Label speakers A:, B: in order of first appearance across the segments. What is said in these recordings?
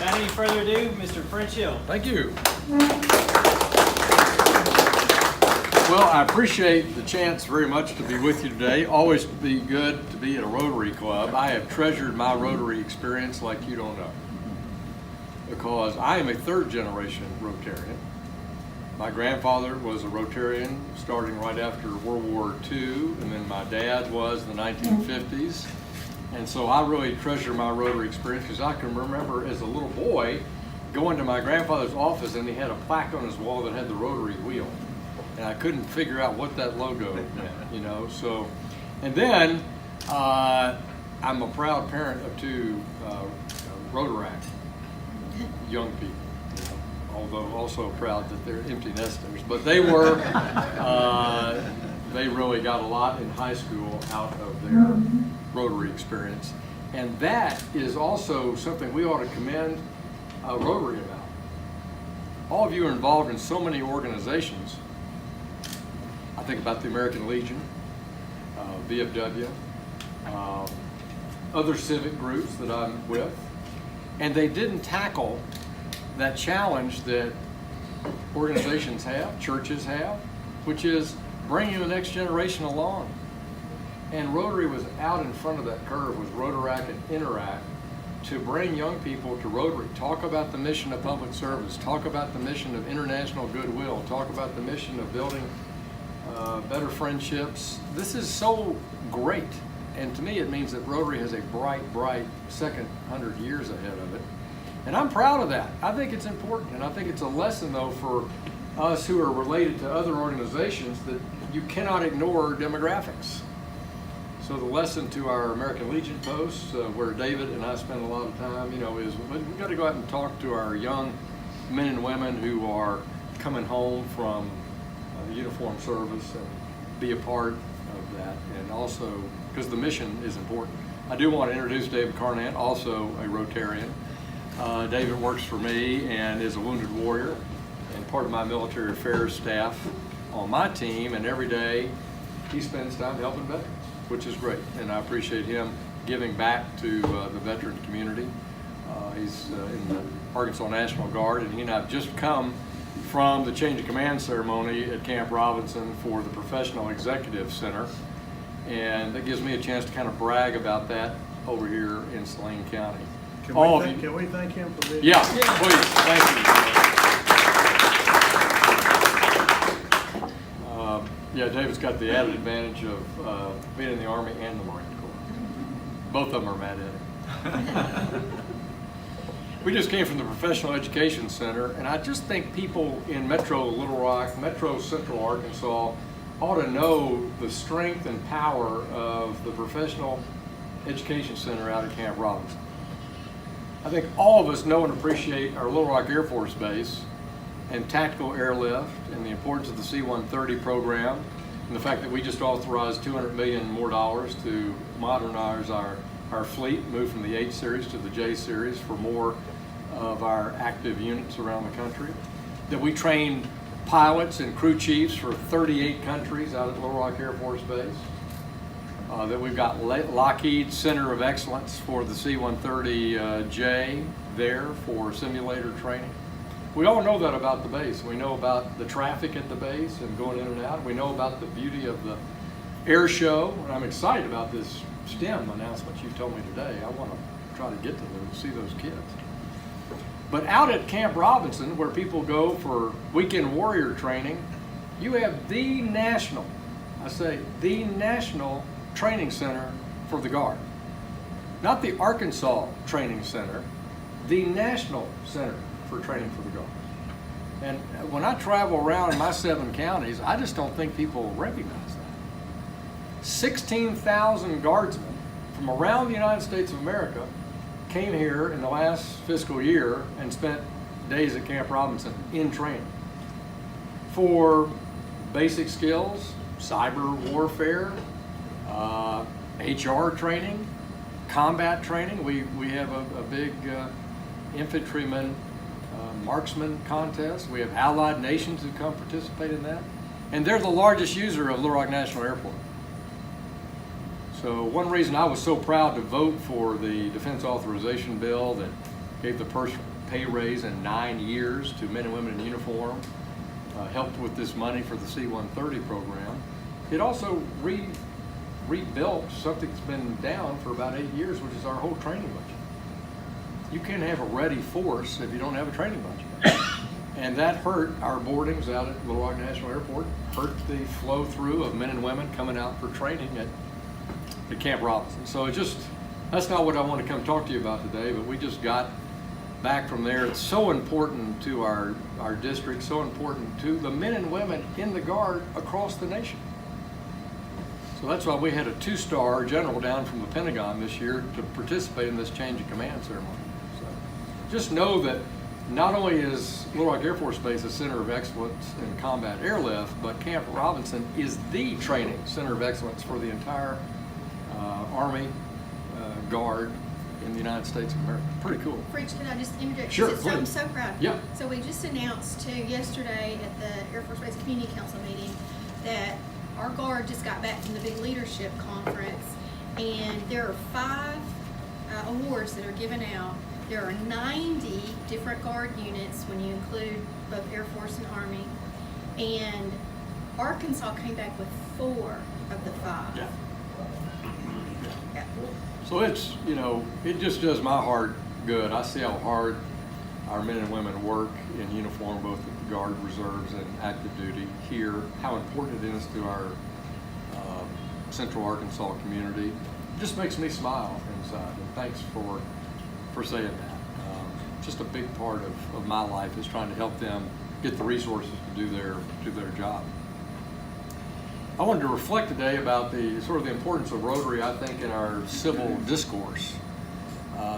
A: Without any further ado, Mr. French Hill.
B: Thank you. Well, I appreciate the chance very much to be with you today. Always be good to be at a Rotary Club. I have treasured my Rotary experience like you don't know, because I am a third generation Rotarian. My grandfather was a Rotarian starting right after World War II, and then my dad was in the 1950s. And so I really treasure my Rotary experience because I can remember as a little boy going to my grandfather's office and he had a plaque on his wall that had the Rotary wheel. And I couldn't figure out what that logo meant, you know. So, and then I'm a proud parent of two Rotaract young people, you know, although also proud that they're empty nesters. But they were, they really got a lot in high school out of their Rotary experience. And that is also something we ought to commend Rotary about. All of you are involved in so many organizations. I think about the American Legion, VFW, other civic groups that I'm with, and they didn't tackle that challenge that organizations have, churches have, which is bringing the next generation along. And Rotary was out in front of that curve with Rotaract and Interact to bring young people to Rotary. Talk about the mission of public service, talk about the mission of international goodwill, talk about the mission of building better friendships. This is so great, and to me it means that Rotary has a bright second 100 years ahead of it, and I'm proud of that. I think it's important, and I think it's a lesson though for us who are related to other organizations that you cannot ignore demographics. So the lesson to our American Legion posts, where David and I spend a lot of time, you know, is we've got to go out and talk to our young men and women who are coming home from the uniform service and be a part of that, and also because the mission is important. I do want to introduce David Carnant, also a Rotarian. David works for me and is a wounded warrior and part of my military affairs staff on my team, and every day he spends time helping veterans, which is great, and I appreciate him giving back to the veteran community. He's in the Arkansas National Guard, and he and I have just come from the change of command ceremony at Camp Robinson for the Professional Executive Center, and that gives me a chance to kind of brag about that over here in Saline County.
C: Can we thank him for being?
B: Yeah, please, thank you. Yeah, David's got the added advantage of being in the Army and the Marine Corps. Both of them are mad at it. We just came from the Professional Education Center, and I just think people in Metro Little Rock, Metro Central Arkansas ought to know the strength and power of the Professional Education Center out at Camp Robinson. I think all of us know and appreciate our Little Rock Air Force Base and tactical airlift and the importance of the C-130 program, and the fact that we just authorized $200 million more to modernize our fleet, move from the H series to the J series for more of our active units around the country. That we train pilots and crew chiefs for 38 countries out at Little Rock Air Force Base. That we've got Lockheed Center of Excellence for the C-130J there for simulator training. We all know that about the base. We know about the traffic at the base and going in and out. We know about the beauty of the air show, and I'm excited about this STEM announcement you told me today. I want to try to get to them and see those kids. But out at Camp Robinson, where people go for weekend warrior training, you have the national, I say the national training center for the Guard. Not the Arkansas Training Center, the national center for training for the Guard. And when I travel around in my 7 counties, I just don't think people recognize that. 16,000 Guardsmen from around the United States of America came here in the last fiscal year and spent days at Camp Robinson in training for basic skills, cyber warfare, HR training, combat training. We have a big infantryman marksman contest. We have allied nations who come participate in that. And they're the largest user of Little Rock National Airport. So one reason I was so proud to vote for the defense authorization bill that gave the pay raise in 9 years to men and women in uniform, helped with this money for the C-130 program. It also rebuilt something that's been down for about 8 years, which is our whole training budget. You can't have a ready force if you don't have a training budget. And that hurt our boardings out at Little Rock National Airport, hurt the flow through of men and women coming out for training at Camp Robinson. So that's not what I want to come talk to you about today, but we just got back from there. It's so important to our district, so important to the men and women in the Guard across the nation. So that's why we had a 2-star general down from the Pentagon this year to participate in this change of command ceremony. So just know that not only is Little Rock Air Force Base a center of excellence in combat airlift, but Camp Robinson is the training center of excellence for the entire Army Guard in the United States of America. Pretty cool.
D: French, can I just interject?
B: Sure,
D: I'm
B: please.
D: so proud.
B: Yeah.
D: So we just announced yesterday at the Air Force Base Community Council meeting that our Guard just got back from the big leadership conference, and there are 5 awards that are given out. There are 90 different Guard units when you include both Air Force and Army, and Arkansas came back with 4 of the 5.
B: Yeah.
D: Yeah.
B: So it's, it just does my heart good. I see how hard our men and women work in uniform, both at the Guard, Reserves, and active duty here, how important it is to our Central Arkansas community. It just makes me smile inside, and thanks for saying that. Just a big part of my life is trying to help them get the resources to do their job. I wanted to reflect today about the importance of Rotary, I think, in our civil discourse.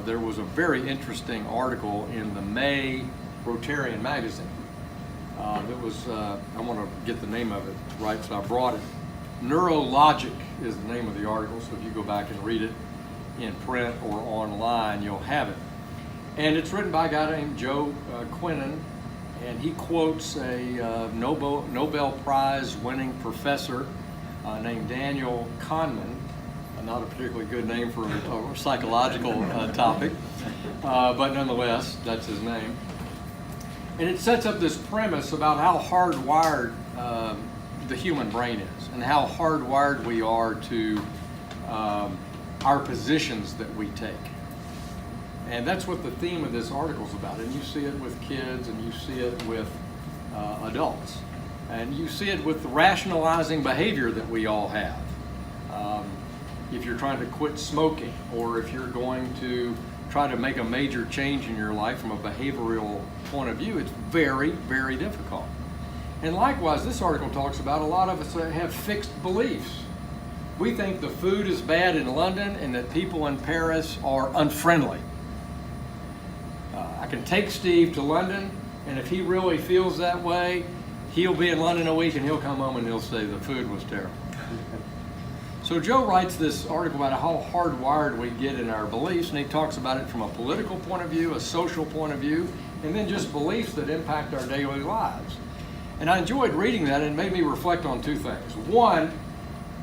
B: There was a very interesting article in the May Rotarian magazine. That was, I want to get the name of it right, so I brought it. Neurologic is the name of the article, so if you go back and read it in print or online, you'll have it. And it's written by a guy named Joe Quinnen, and he quotes a Nobel Prize winning professor named Daniel Kahneman, not a particularly good name for a psychological topic, but nonetheless, that's his name. And it sets up this premise about how hardwired the human brain is, and how hardwired we are to our positions that we take. And that's what the theme of this article is about. And you see it with kids, and you see it with adults. And you see it with the rationalizing behavior that we all have. If you're trying to quit smoking, or if you're going to try to make a major change in your life from a behavioral point of view, it's very, very difficult. And likewise, this article talks about a lot of us that have fixed beliefs. We think the food is bad in London and that people in Paris are unfriendly. I can take Steve to London, and if he really feels that way, he'll be in London a week and he'll come home and he'll say the food was terrible. So Joe writes this article about how hardwired we get in our beliefs, and he talks about it from a political point of view, a social point of view, and then just beliefs that impact our daily lives. And I enjoyed reading that, and it made me reflect on 2 things. One,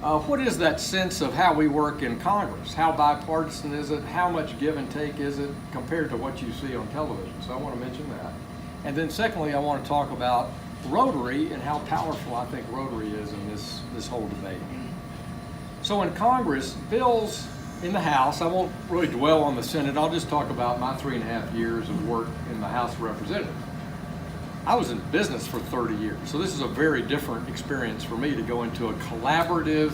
B: what is that sense of how we work in Congress? How bipartisan is it? How much give and take is it compared to what you see on television? So I want to mention that. And then secondly, I want to talk about Rotary and how powerful I think Rotary is in this whole debate. So in Congress, bills in the House, I won't really dwell on the Senate, I'll just talk about my 3.5 years of work in the House of Representatives. I was in business for 30 years, so this is a very different experience for me to go into a collaborative,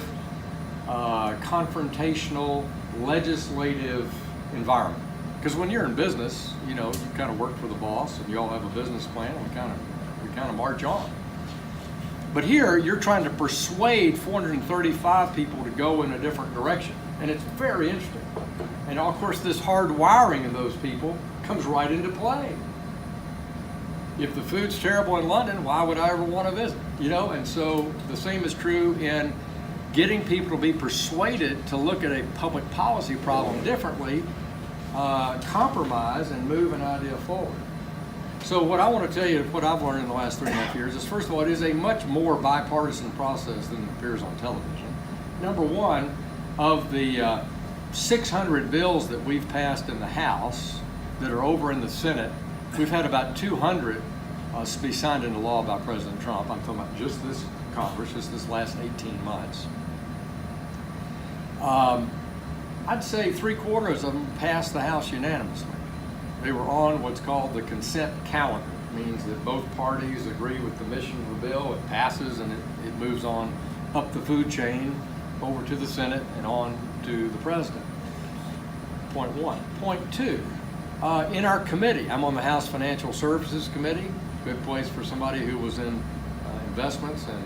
B: confrontational, legislative environment. Because when you're in business, you kind of work for the boss, and you all have a business plan, and we kind of march on. But here, you're trying to persuade 435 people to go in a different direction, and it's very interesting. And of course, this hard wiring of those people comes right into play. If the food's terrible in London, why would I ever want to visit? And so the same is true in getting people to be persuaded to look at a public policy problem differently, compromise, and move an idea forward. So what I want to tell you, what I've learned in the last 3.5 years is, first of all, it is a much more bipartisan process than appears on television. Number one, of the 600 bills that we've passed in the House that are over in the Senate, we've had about 200 be signed into law by President Trump. I'm talking about just this Congress, just this last 18 months. I'd say 3/4 of them passed the House unanimously. They were on what's called the consent calendar. It means that both parties agree with the mission of the bill, it passes, and it moves on up the food chain over to the Senate and on to the President. Point one. Point two, in our committee, I'm on the House Financial Services Committee, good place for somebody who was in investments and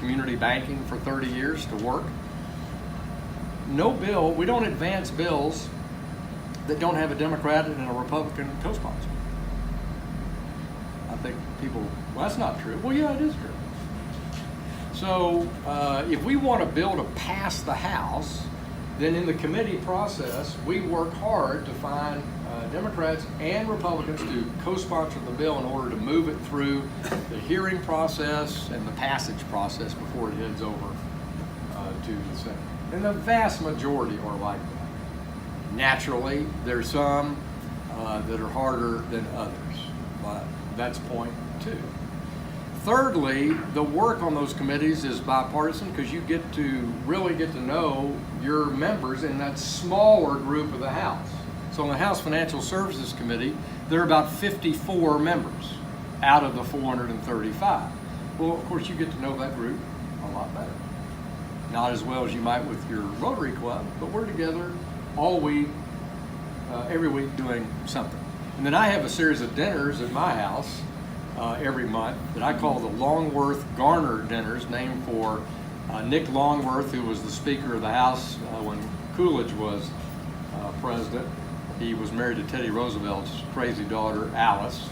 B: community banking for 30 years to work. No bill, we don't advance bills that don't have a Democrat and a Republican co-sponsor. I think people, well, that's not true. Well, yeah, it is true. So if we want a bill to pass the House, then in the committee process, we work hard to find Democrats and Republicans to co-sponsor the bill in order to move it through the hearing process and the passage process before it heads over to the Senate. And the vast majority are like that. Naturally, there's some that are harder than others, but that's point two. Thirdly, the work on those committees is bipartisan because you get to really get to know your members in that smaller group of the House. So on the House Financial Services Committee, there are about 54 members out of the 435. Well, of course, you get to know that group a lot better. Not as well as you might with your Rotary Club, but we're together all week, every week doing something. And then I have a series of dinners at my house every month that I call the Longworth Garner dinners, named for Nick Longworth, who was the Speaker of the House when Coolidge was president. He was married to Teddy Roosevelt's crazy daughter, Alice.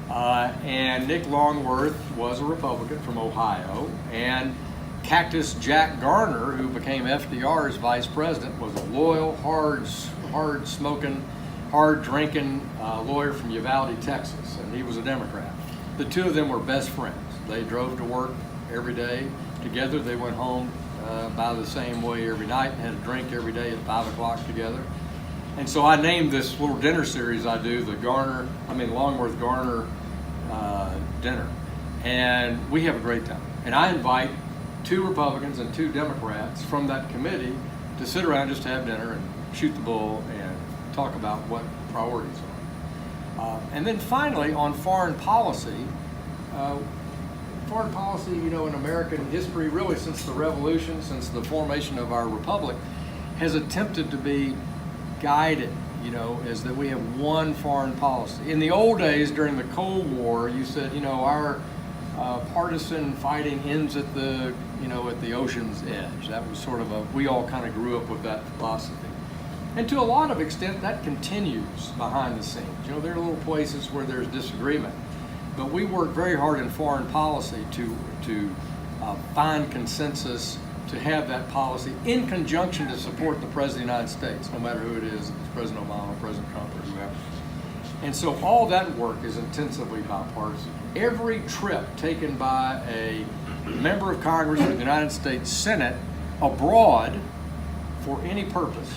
B: And Nick Longworth was a Republican from Ohio. And Cactus Jack Garner, who became FDR's vice president, was a loyal, hard-smoking, hard-drinking lawyer from Uvalde, Texas. And he was a Democrat. The two of them were best friends. They drove to work every day together. They went home by the same way every night and had a drink every day at 5 o'clock together. And so I named this little dinner series I do the Longworth Garner dinner. And we have a great time. And I invite 2 Republicans and 2 Democrats from that committee to sit around just to have dinner and shoot the bull and talk about what priorities are. And then finally, on foreign policy, in American history, really since the Revolution, since the formation of our republic, has attempted to be guided, is that we have one foreign policy. In the old days, during the Cold War, you said, our partisan fighting ends at the ocean's edge. That was sort of we all kind of grew up with that philosophy. And to a lot of extent, that continues behind the scenes. There are little places where there's disagreement. But we work very hard in foreign policy to find consensus, to have that policy in conjunction to support the President of the United States, no matter who it is, if it's President Obama, President Trump, or whoever. And so all that work is intensively bipartisan. Every trip taken by a member of Congress or the United States Senate abroad for any purpose,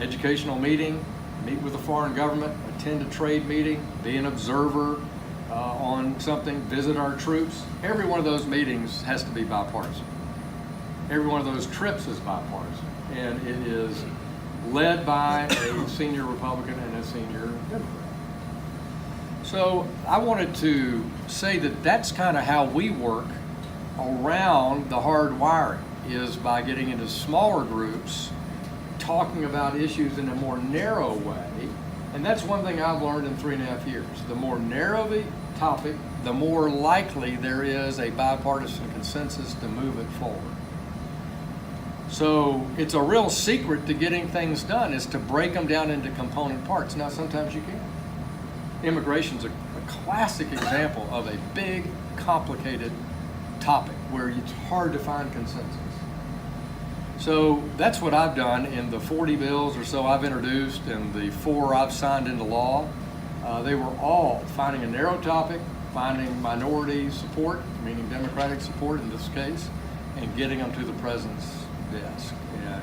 B: educational meeting, meet with a foreign government, attend a trade meeting, be an observer on something, visit our troops, every one of those meetings has to be bipartisan. Every one of those trips is bipartisan, and it is led by a senior Republican and a senior Democrat. So I wanted to say that that's kind of how we work around the hard wiring, is by getting into smaller groups, talking about issues in a more narrow way. And that's one thing I've learned in 3.5 years. The more narrow the topic, the more likely there is a bipartisan consensus to move it forward. So it's a real secret to getting things done, is to break them down into component parts. Now, sometimes you can. Immigration's a classic example of a big, complicated topic where it's hard to find consensus. So that's what I've done in the 40 bills or so I've introduced and the 4 I've signed into law. They were all finding a narrow topic, finding minority support, meaning Democratic support in this case, and getting them to the President's desk. And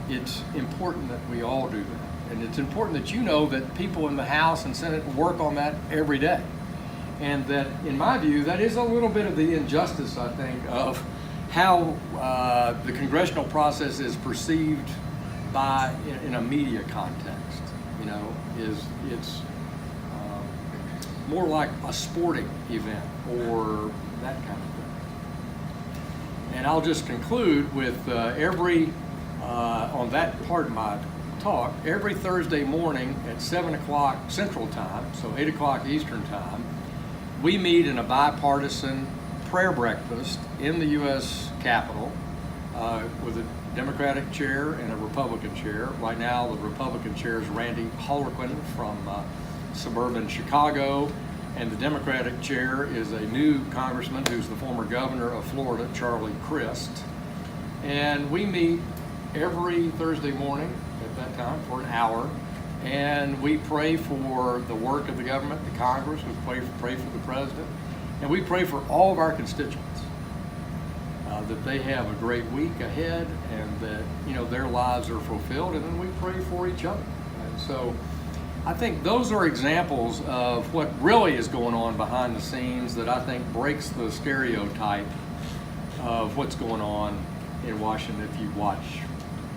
B: it's important that we all do that. And it's important that you know that people in the House and Senate work on that every day. And that, in my view, that is a little bit of the injustice, I think, of how the congressional process is perceived by in a media context. You know, it's more like a sporting event or that kind of thing. And I'll just conclude with on that part of my talk, every Thursday morning at 7 o'clock Central Time, so 8 o'clock Eastern Time, we meet in a bipartisan prayer breakfast in the U.S. Capitol with a Democratic chair and a Republican chair. Right now, the Republican chair is Randy Hollerquin from suburban Chicago, and the Democratic chair is a new congressman who's the former governor of Florida, Charlie Crist. And we meet every Thursday morning at that time for an hour, and we pray for the work of the government, the Congress. We pray for the president, and we pray for all of our constituents, that they have a great week ahead, and that, you know, their lives are fulfilled. And then we pray for each other. And so I think those are examples of what really is going on behind the scenes that I think breaks the stereotype of what's going on in Washington if you watch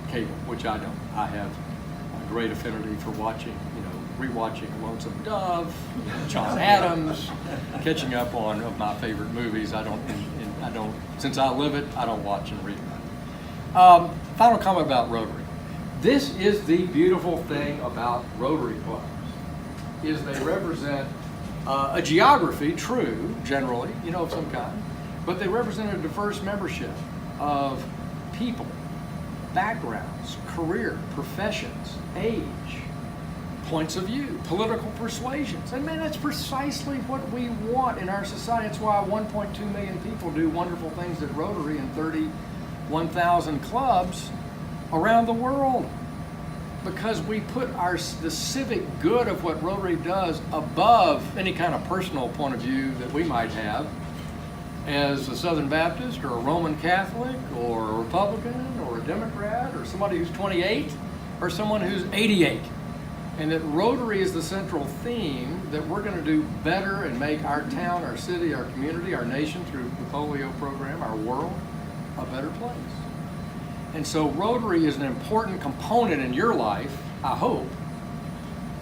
B: cable, which I don't. I have a great affinity for watching, rewatching Lonesome Dove, John Adams, catching up on of my favorite movies. I don't, since I live it, I don't watch and read about it. Final comment about Rotary. This is the beautiful thing about Rotary clubs, is they represent a geography, true, generally, of some kind, but they represent a diverse membership of people, backgrounds, career, professions, age, points of view, political persuasions. And man, that's precisely what we want in our society. It's why 1.2 million people do wonderful things at Rotary in 31,000 clubs around the world, because we put the civic good of what Rotary does above any kind of personal point of view that we might have as a Southern Baptist or a Roman Catholic or a Republican or a Democrat or somebody who's 28 or someone who's 88. And that Rotary is the central theme, that we're going to do better and make our town, our city, our community, our nation through the polio program, our world, a better place. And so Rotary is an important component in your life, I hope,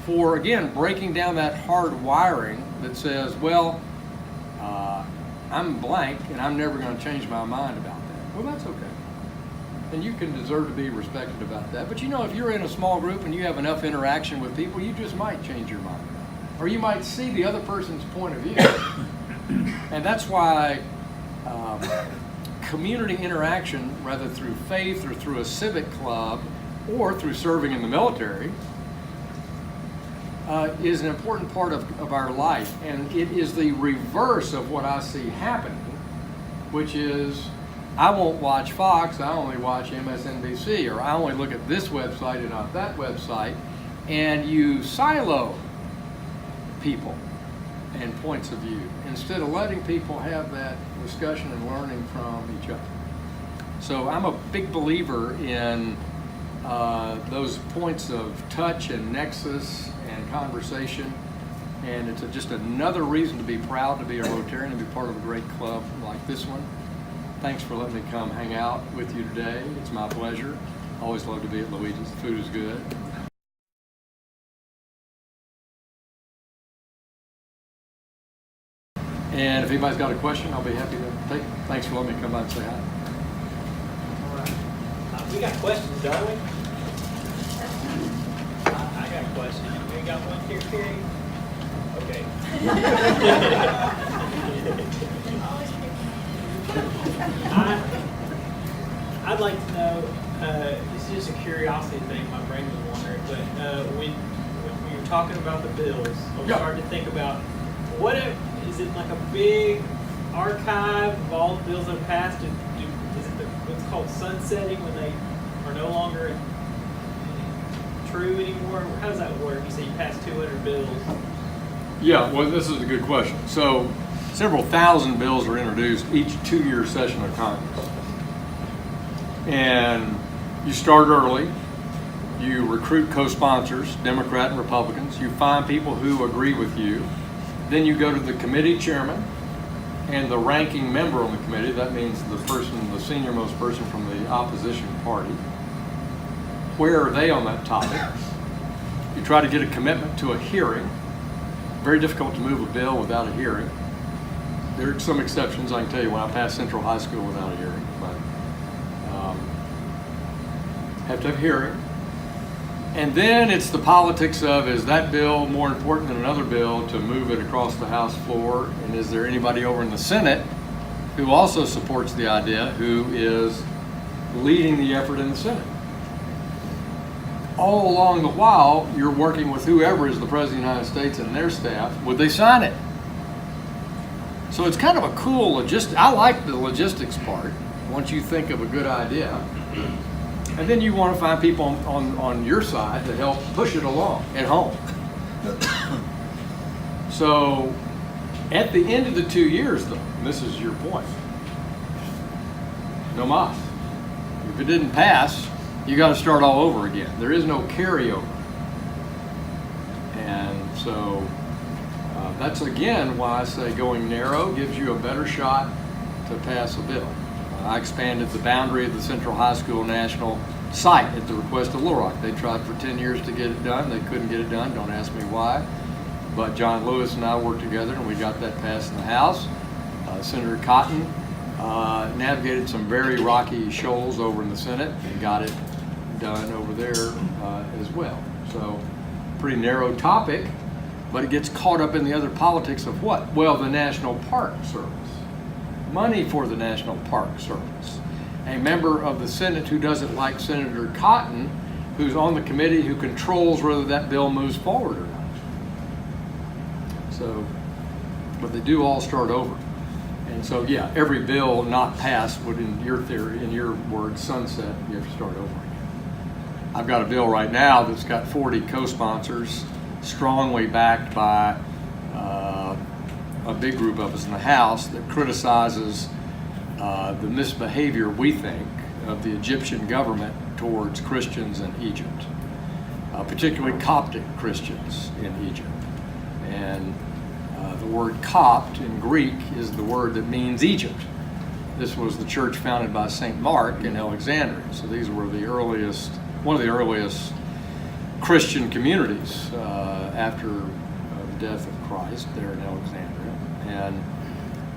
B: for, again, breaking down that hard wiring that says, well, I'm blank and I'm never going to change my mind about that. Well, that's okay. And you can deserve to be respected about that. But if you're in a small group and you have enough interaction with people, you just might change your mind about that. Or you might see the other person's point of view. And that's why community interaction, whether through faith or through a civic club or through serving in the military, is an important part of our life. And it is the reverse of what I see happening, which is, I won't watch Fox, I only watch MSNBC, or I only look at this website and not that website, and you silo people and points of view instead of letting people have that discussion and learning from each other. So I'm a big believer in those points of touch and nexus and conversation, and it's just another reason to be proud to be a Rotarian and be part of a great club like this one. Thanks for letting me come hang out with you today. It's my pleasure. Always love to be at Luigi's. The food is good. And if anybody's got a question, I'll be happy to take it. Thanks for letting me come by and say hi.
A: All right. We got questions, don't we? I got a question. You got one here, Carrie? Okay. I'd like to know, this is just a curiosity thing, my brain was wondering, but when we were talking about the bills, I was starting to think about, what if, is it like a big archive of all the bills that have passed? Is it what's called sunsetting, when they are no longer true anymore? How does that work? You say you passed 200 bills.
B: Yeah, well, this is a good question. So, several thousand bills are introduced each 2-year session of Congress. And you start early, You recruit co-sponsors, Democrat and Republicans. You find people who agree with you. Then you go to the committee chairman and the ranking member on the committee. That means the senior-most person from the opposition party. Where are they on that topic? You try to get a commitment to a hearing. Very difficult to move a bill without a hearing. There are some exceptions. I can tell you when I passed Central High School without a hearing, but have to have a hearing. And then it's the politics of, is that bill more important than another bill to move it across the House floor? And is there anybody over in the Senate who also supports the idea, who is leading the effort in the Senate? All along the while, you're working with whoever is the President of the United States and their staff. Would they sign it? So it's kind of a cool logistic. I like the logistics part once you think of a good idea. And then you want to find people on your side to help push it along at home. So at the end of the 2 years, though, and this is your point, no mas. If it didn't pass, you got to start all over again. There is no carryover. And so that's again why I say going narrow gives you a better shot to pass a bill. I expanded the boundary of the Central High School National site at the request of Little Rock. They tried for 10 years to get it done. They couldn't get it done. Don't ask me why. But John Lewis and I worked together and we got that passed in the House. Senator Cotton navigated some very rocky shoals over in the Senate and got it done over there as well. So pretty narrow topic, but it gets caught up in the other politics of what? Well, the National Park Service. Money for the National Park Service. A member of the Senate who doesn't like Senator Cotton, who's on the committee, who controls whether that bill moves forward or not. So, but they do all start over. And so, yeah, every bill not passed would, in your theory, in your words, sunset. You have to start over again. I've got a bill right now that's got 40 co-sponsors, strongly backed by a big group of us in the House, that criticizes the misbehavior, we think, of the Egyptian government towards Christians in Egypt, particularly Coptic Christians in Egypt. And the word Copt in Greek is the word that means Egypt. This was the church founded by St. Mark in Alexandria. So these were one of the earliest Christian communities after the death of Christ there in Alexandria. And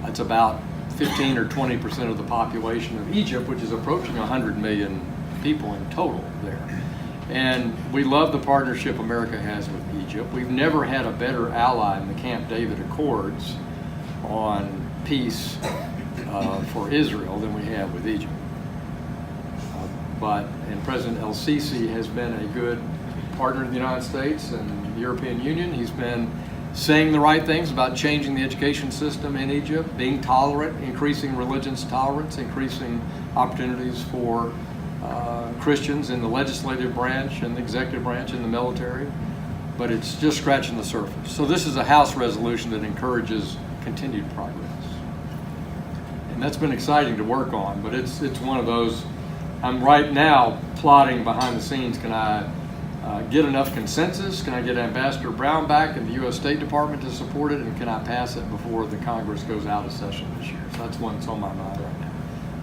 B: it's about 15 or 20% of the population of Egypt, which is approaching 100 million people in total there. And we love the partnership America has with Egypt. We've never had a better ally in the Camp David Accords on peace for Israel than we have with Egypt. And President El-Sisi has been a good partner of the United States and the European Union. He's been saying the right things about changing the education system in Egypt, being tolerant, increasing religious tolerance, increasing opportunities for Christians in the legislative branch and the executive branch and the military. But it's just scratching the surface. So this is a House resolution that encourages continued progress. And that's been exciting to work on, but it's one of those, I'm right now plotting behind the scenes. Can I get enough consensus? Can I get Ambassador Brown back in the U.S. State Department to support it? And can I pass it before the Congress goes out of session this year? So that's one that's on my mind right now.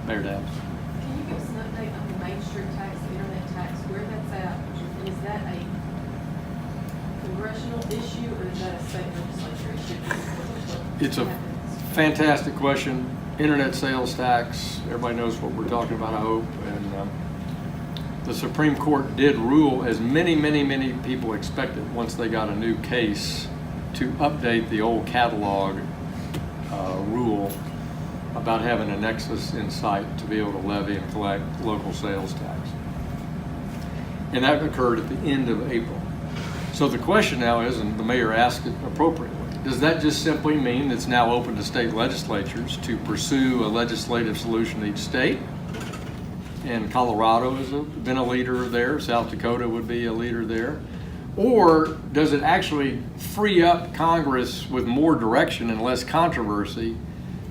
B: Mayor Dabbs.
E: Can you give us an update on the Main Street tax, the internet tax, where that's at? And is that a congressional issue or is that a state legislature issue?
B: It's a fantastic question. Internet sales tax, everybody knows what we're talking about, I hope. And the Supreme Court did rule, as many people expected once they got a new case, to update the old catalog rule about having a nexus in sight to be able to levy and collect local sales tax. And that occurred at the end of April. So the question now is, and the mayor asked it appropriately, does that just simply mean it's now open to state legislatures to pursue a legislative solution in each state? And Colorado has been a leader there. South Dakota would be a leader there. Or does it actually free up Congress with more direction and less controversy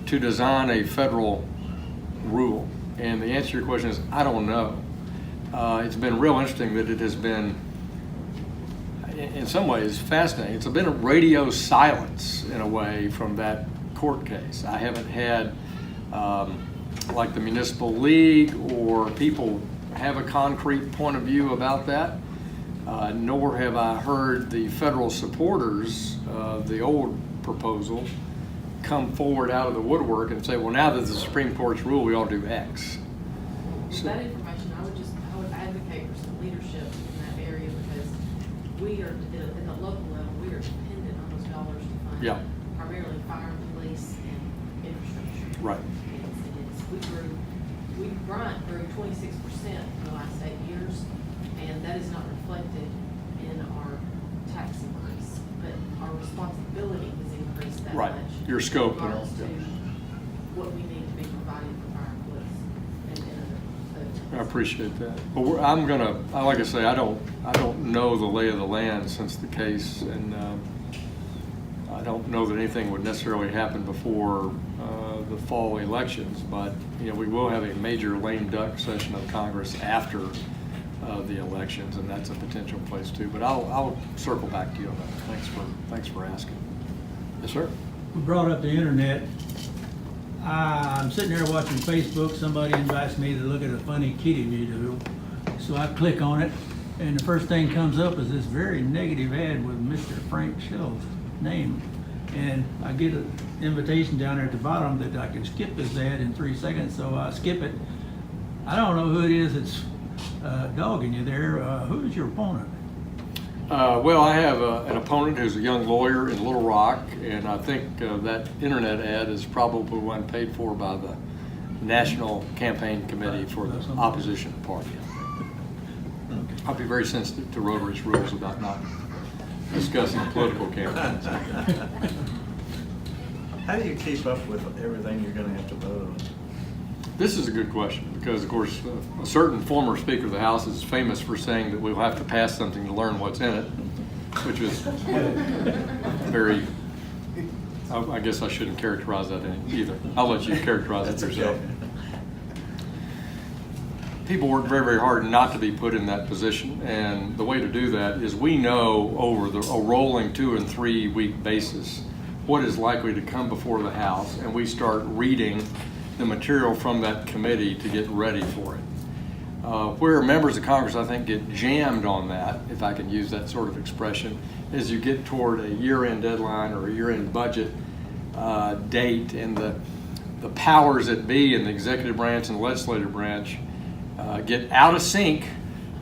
B: to design a federal rule? And the answer to your question is, I don't know. it's been real interesting that it has been, in some ways, fascinating. It's been a radio silence in a way from that court case. I haven't had like the municipal league or people have a concrete point of view about that, nor have I heard the federal supporters of the old proposal come forward out of the woodwork and say, well, now that the Supreme Court's ruled, we ought to do X.
E: With that information, I would advocate for some leadership in that area, because we are, at the local level, we are dependent on those dollars to fund
B: Yeah.
E: primarily fire and police and infrastructure.
B: Right.
E: Bryant grew 26% in the last 8 years, and that is not reflected in our tax increase, but our responsibility has increased that
B: Right.
E: much.
B: Your scope.
E: In regards to
B: Yeah.
E: what we need to be providing for fire and police and
B: I appreciate that. But I'm gonna, like I say, I don't know the lay of the land since the case, and I don't know that anything would necessarily happen before the fall elections. But we will have a major lame duck session of Congress after the elections, and that's a potential place too. But I'll circle back to you on that. Thanks for asking. Yes, sir.
C: We brought up the internet. I'm sitting there watching Facebook. Somebody invites me to look at a funny kitty video. So I click on it, and the first thing comes up is this very negative ad with Mr. Frank Shell's name. And I get an invitation down there at the bottom that I can skip this ad in 3 seconds, so I skip it. I don't know who it is that's dogging you there. Who's your opponent?
B: Well, I have an opponent who's a young lawyer in Little Rock, and I think that internet ad is probably one paid for by the National Campaign Committee for the opposition party. I'll be very sensitive to Rotary's rules about not discussing political campaigns.
F: How do you keep up with everything you're going to have to vote on?
B: This is a good question because, of course, a certain former Speaker of the House is famous for saying that we'll have to pass something to learn what's in it, which is very, I guess I shouldn't characterize that either. I'll let you characterize it yourself.
F: Okay.
B: People work very, very hard not to be put in that position, and the way to do that is we know over a rolling 2 and 3 week basis what is likely to come before the House, and we start reading the material from that committee to get ready for it. Where members of Congress, I think, get jammed on that, if I can use that sort of expression, is you get toward a year-end deadline or a year-end budget date, and the powers that be in the executive branch and the legislative branch get out of sync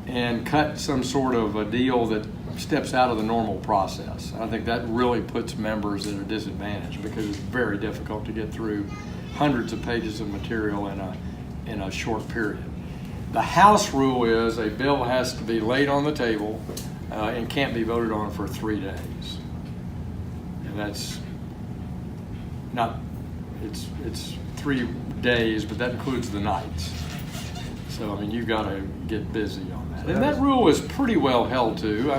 B: and cut some sort of a deal that steps out of the normal process. I think that really puts members at a disadvantage because it's very difficult to get through hundreds of pages of material in a short period. The House rule is a bill has to be laid on the table and can't be voted on for 3 days. And that's not, it's 3 days, but that includes the nights. So, I mean, you've got to get busy on that. And that rule is pretty well held to.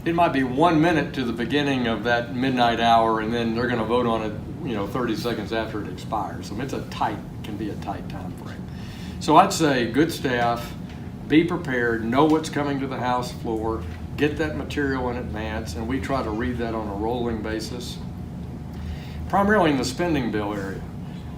B: It might be 1 minute to the beginning of that midnight hour, and then they're going to vote on it, 30 seconds after it expires. So it's can be a tight time frame. So I'd say good staff, be prepared, know what's coming to the House floor, get that material in advance, and we try to read that on a rolling basis, primarily in the spending bill area.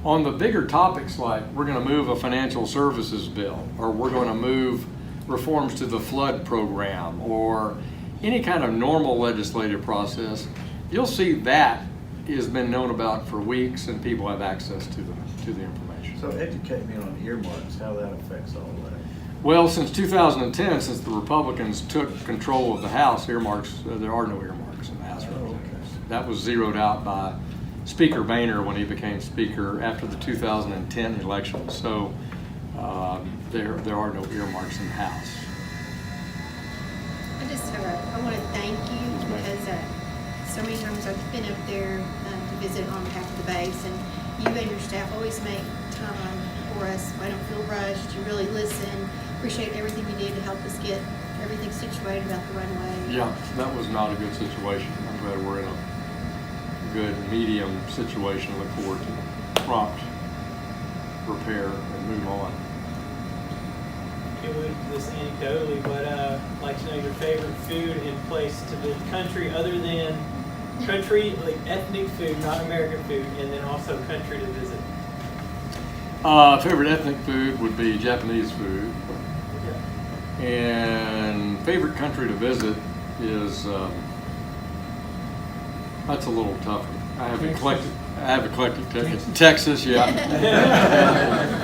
B: On the bigger topics like we're going to move a financial services bill, or we're going to move reforms to the flood program, or any kind of normal legislative process, you'll see that has been known about for weeks and people have access to the information.
F: So educate me on earmarks, how that affects all that.
B: Well, since 2010, since the Republicans took control of the House, earmarks, there are no earmarks in the House.
F: Okay.
B: That was zeroed out by Speaker Boehner when he became Speaker after the 2010 election. So there are no earmarks in the House.
D: I want to thank you because so many times I've been up there to visit on behalf of the base, and you and your staff always make time for us. I don't feel rushed. You really listen. Appreciate everything you did to help us get everything situated about the runway.
B: Yeah, that was not a good situation. I'm glad we're in a good medium situation. Look forward to prompt repair and move on.
A: you alluded to this anecdotally, but I'd like to know your favorite food and place to visit country other than country, like ethnic food, not American food, and then also country to visit.
B: Favorite ethnic food would be Japanese food. And favorite country to visit is, that's a little tougher. I have eclectic tickets. Texas, yeah.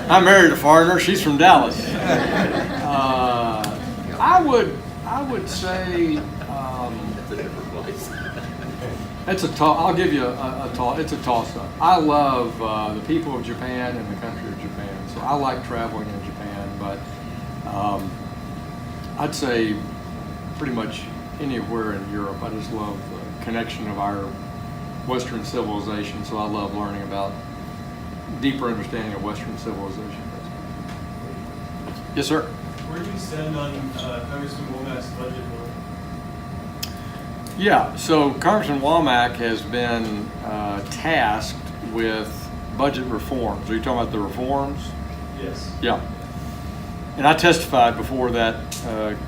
B: I married a foreigner. She's from Dallas. I would say it's a toss. I'll give you a toss. It's a toss-up. I love the people of Japan and the country of Japan. So I like traveling in Japan, but I'd say pretty much anywhere in Europe. I just love the connection of our Western civilization, so I love learning about deeper understanding of Western civilization. Yes, sir.
G: Where do you stand on Congressman Womack's budget bill?
B: Yeah, so Congressman Womack has been tasked with budget reforms. Are you talking about the reforms?
G: Yes.
B: Yeah. And I testified before that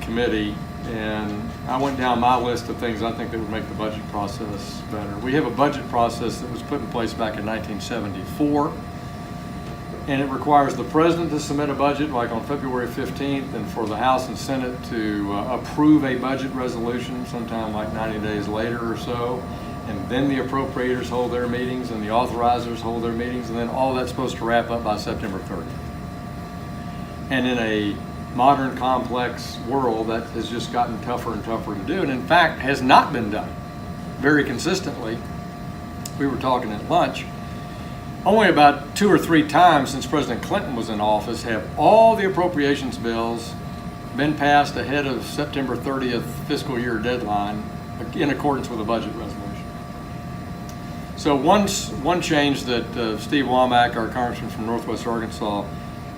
B: committee, and I went down my list of things I think that would make the budget process better. We have a budget process that was put in place back in 1974, and it requires the president to submit a budget like on February 15th, and for the House and Senate to approve a budget resolution sometime like 90 days later or so, and then the appropriators hold their meetings and the authorizers hold their meetings, and then all that's supposed to wrap up by September 30th. And in a modern, complex world, that has just gotten tougher and tougher to do, and in fact has not been done very consistently. We were talking at lunch. Only about 2 or 3 times since President Clinton was in office have all the appropriations bills been passed ahead of September 30th fiscal year deadline in accordance with a budget resolution. So one change that Steve Womack, our congressman from Northwest Arkansas,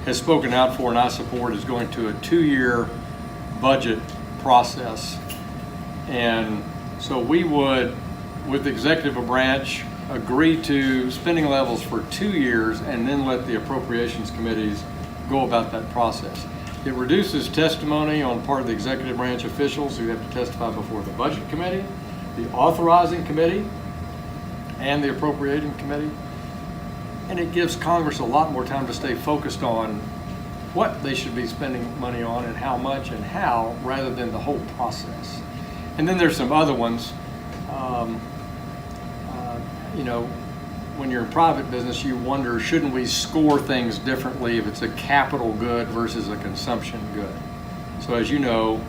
B: has spoken out for and I support is going to a 2-year budget process. And so we would, with the executive branch, agree to spending levels for 2 years and then let the appropriations committees go about that process. It reduces testimony on part of the executive branch officials who have to testify before the budget committee, the authorizing committee, and the appropriating committee. And it gives Congress a lot more time to stay focused on what they should be spending money on and how much and how, rather than the whole process. And then there's some other ones. You know, when you're in private business, you wonder, shouldn't we score things differently if it's a capital good versus a consumption good? So as you know,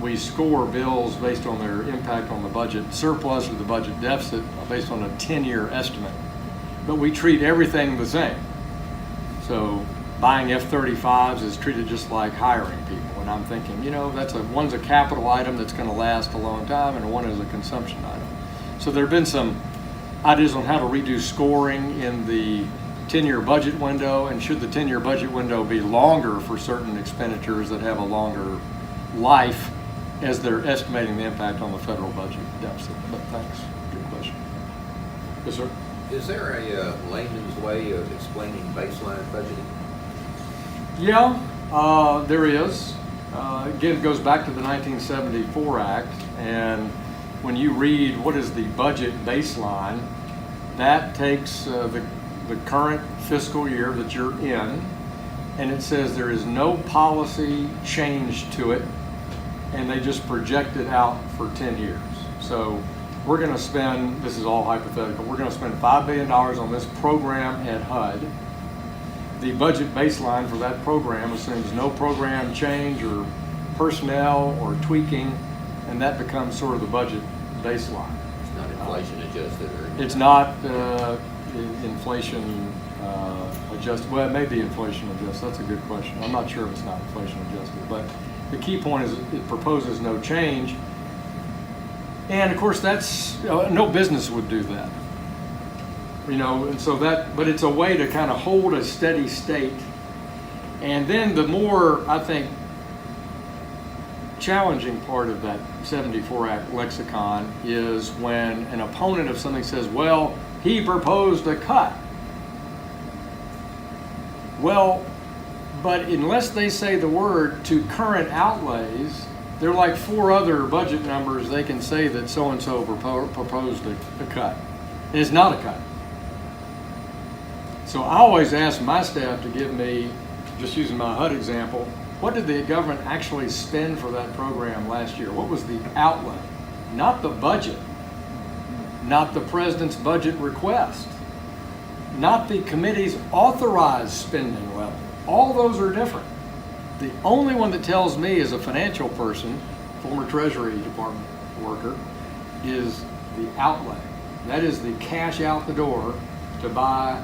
B: we score bills based on their impact on the budget surplus or the budget deficit based on a 10-year estimate. But we treat everything the same. So buying F-35s is treated just like hiring people. And I'm thinking, you know, one's a capital item that's going to last a long time, and one is a consumption item. So there have been some ideas on how to redo scoring in the 10-year budget window, and should the 10-year budget window be longer for certain expenditures that have a longer life as they're estimating the impact on the federal budget deficit. But thanks, good question. Yes, sir.
H: Is there a layman's way of explaining baseline budgeting?
B: Yeah, there is. Again, it goes back to the 1974 Act, and when you read what is the budget baseline, that takes the current fiscal year that you're in, and it says there is no policy change to it, and they just project it out for 10 years. So we're going to spend, this is all hypothetical, we're going to spend $5 billion on this program at HUD. The budget baseline for that program assumes no program change or personnel or tweaking, and that becomes sort of the budget baseline.
H: It's not inflation adjusted or?
B: It's not inflation adjusted. Well, it may be inflation adjusted. That's a good question. I'm not sure if it's not inflation adjusted, but the key point is it proposes no change. And of course, that's, no business would do that. You know, and so that, but it's a way to kind of hold a steady state. And then the more, I think, challenging part of that 74 Act lexicon is when an opponent of something says, well, he proposed a cut. Well, But unless they say the word to current outlays, there are like 4 other budget numbers they can say that so-and-so proposed a cut. And it's not a cut. So I always ask my staff to give me, just using my HUD example, what did the government actually spend for that program last year? What was the outlay? Not the budget, not the president's budget request, not the committee's authorized spending level. All those are different. The only one that tells me as a financial person, former Treasury Department worker, is the outlay. That is the cash out the door to buy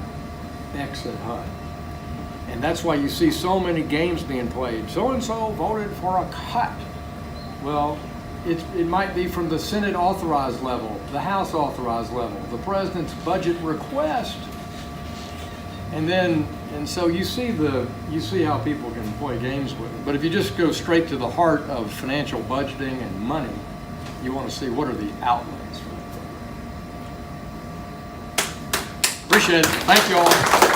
B: X at HUD. And that's why you see so many games being played. So-and-so voted for a cut. Well, it might be from the Senate authorized level, the House authorized level, the president's budget request. And so you see how people can play games with it. But if you just go straight to the heart of financial budgeting and money, you want to see what are the outlays for that program. Appreciate it. Thank you all.